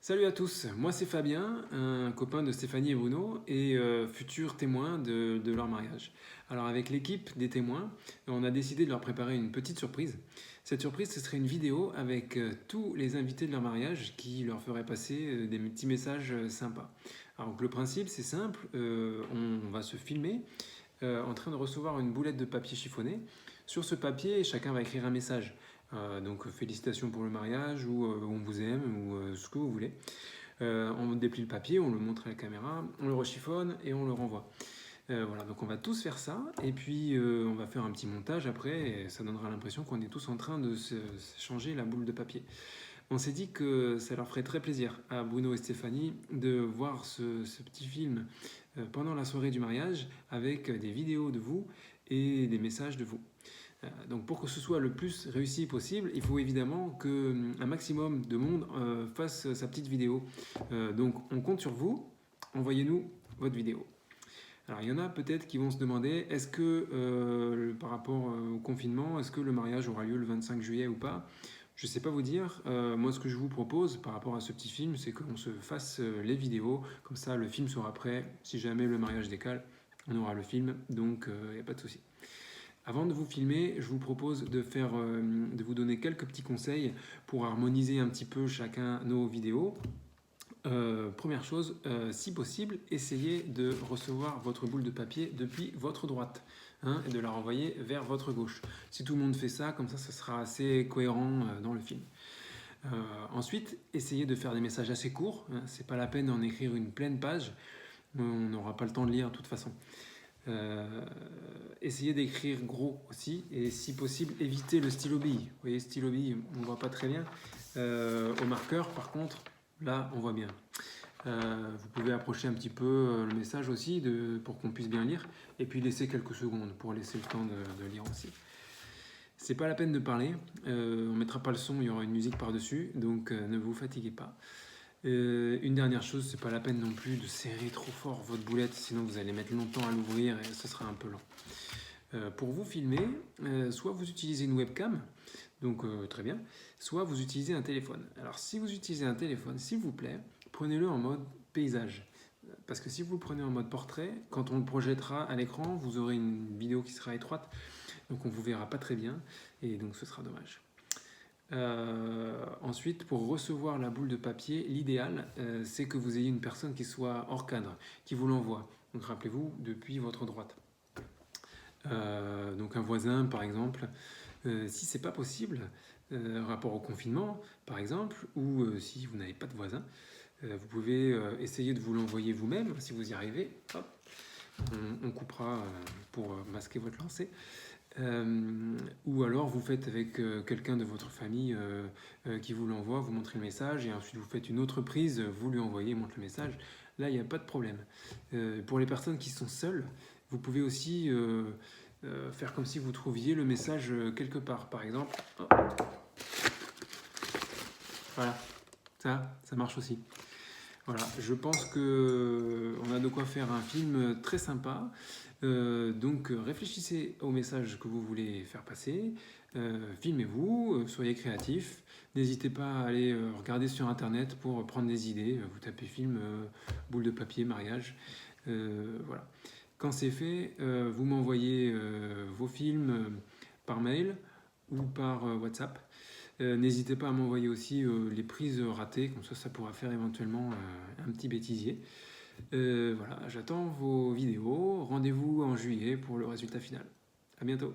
Salut à tous, moi c'est Fabien, un copain de Stéphanie et Bruno et futur témoin de leur mariage. Alors avec l'équipe des témoins, on a décidé de leur préparer une petite surprise. Cette surprise, ce serait une vidéo avec tous les invités de leur mariage qui leur ferait passer des petits messages sympas. Alors donc, le principe c'est simple, on va se filmer en train de recevoir une boulette de papier chiffonné. Sur ce papier, chacun va écrire un message. Donc félicitations pour le mariage ou on vous aime ou ce que vous voulez. On déplie le papier, on le montre à la caméra, on le rechiffonne et on le renvoie. Voilà, donc on va tous faire ça et puis on va faire un petit montage après et ça donnera l'impression qu'on est tous en train de s'échanger la boule de papier. On s'est dit que ça leur ferait très plaisir à Bruno et Stéphanie de voir ce petit film pendant la soirée du mariage avec des vidéos de vous et des messages de vous. Donc pour que ce soit le plus réussi possible, il faut évidemment qu'un maximum de monde fasse sa petite vidéo. Donc on compte sur vous, envoyez-nous votre vidéo. Alors il y en a peut-être qui vont se demander, est-ce que par rapport au confinement, est-ce que le mariage aura lieu le 25 juillet ou pas? Je ne sais pas vous dire. Moi ce que je vous propose par rapport à ce petit film, c'est qu'on se fasse les vidéos, comme ça le film sera prêt. Si jamais le mariage décale, on aura le film, donc il n'y a pas de souci. Avant de vous filmer, je vous propose de vous donner quelques petits conseils pour harmoniser un petit peu chacun nos vidéos. Première chose, si possible, essayez de recevoir votre boule de papier depuis votre droite et de la renvoyer vers votre gauche. Si tout le monde fait ça, comme ça sera assez cohérent dans le film. Ensuite, essayez de faire des messages assez courts. C'est pas la peine d'en écrire une pleine page. On n'aura pas le temps de lire de toute façon. Essayez d'écrire gros aussi et si possible évitez le stylo bille. Vous voyez, stylo bille, on ne voit pas très bien. Au marqueur, par contre, là, on voit bien. Vous pouvez approcher un petit peu le message aussi pour qu'on puisse bien lire et puis laisser quelques secondes pour laisser le temps de lire aussi. C'est pas la peine de parler, on mettra pas le son, il y aura une musique par-dessus, donc ne vous fatiguez pas. Une dernière chose, c'est pas la peine non plus de serrer trop fort votre boulette, sinon vous allez mettre longtemps à l'ouvrir et ce sera un peu lent. Pour vous filmer, soit vous utilisez une webcam, donc très bien, soit vous utilisez un téléphone. Alors si vous utilisez un téléphone, s'il vous plaît, prenez-le en mode paysage. Parce que si vous le prenez en mode portrait, quand on le projettera à l'écran, vous aurez une vidéo qui sera étroite, donc on ne vous verra pas très bien, et donc ce sera dommage. Ensuite, pour recevoir la boule de papier, l'idéal, c'est que vous ayez une personne qui soit hors cadre, qui vous l'envoie. Donc rappelez-vous, depuis votre droite. Donc un voisin, par exemple. Si c'est pas possible, rapport au confinement, par exemple, ou si vous n'avez pas de voisin, vous pouvez essayer de vous l'envoyer vous-même, si vous y arrivez. Hop, on coupera pour masquer votre lancer. Ou alors vous faites avec quelqu'un de votre famille qui vous l'envoie, vous montrez le message et ensuite vous faites une autre prise, vous lui envoyez, montre le message. Là, il n'y a pas de problème. Pour les personnes qui sont seules, vous pouvez aussi faire comme si vous trouviez le message quelque part. Par exemple, hop. Voilà, ça marche aussi. Voilà, je pense qu'on a de quoi faire un film très sympa. Donc réfléchissez au message que vous voulez faire passer, filmez-vous, soyez créatifs. N'hésitez pas à aller regarder sur internet pour prendre des idées. Vous tapez film, boule de papier, mariage. Voilà. Quand c'est fait, vous m'envoyez vos films par mail ou par WhatsApp. N'hésitez pas à m'envoyer aussi les prises ratées, comme ça pourra faire éventuellement un petit bêtisier. Voilà, j'attends vos vidéos. Rendez-vous en juillet pour le résultat final. À bientôt.